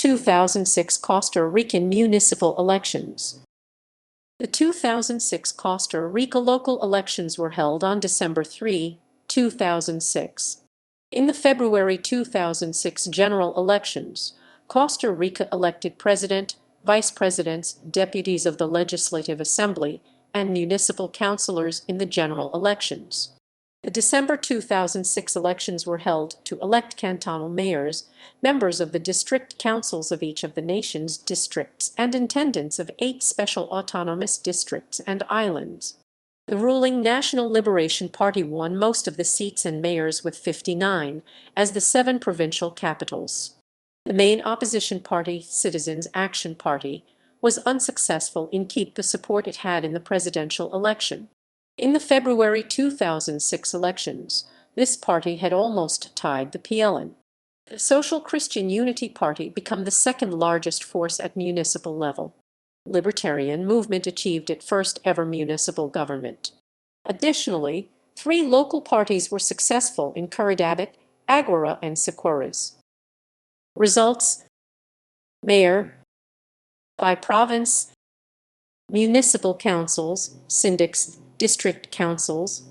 2006 Costa Rican municipal elections. The 2006 Costa Rica local elections were held on December 3, 2006. In the February 2006 general elections, Costa Rica elected president, vice presidents, deputies of the Legislative Assembly, and municipal councilors in the general elections. The December 2006 elections were held to elect cantonal mayors, members of the district councils of each of the nation's districts, and intendants of 8 special autonomous districts and islands. The ruling National Liberation Party won most of the seats and mayors with 59, as the 7 provincial capitals. The main opposition party, Citizens Action Party, was unsuccessful in keep the support it had in the presidential election. In the February 2006 elections, this party had almost tied the PLN. The Social Christian Unity Party became the second largest force at municipal level. Libertarian Movement achieved its first ever municipal government. Additionally, 3 local parties were successful in Curridabat, Aguirre and Siquirres. Results: Mayor by province, municipal councils, syndics, district councils,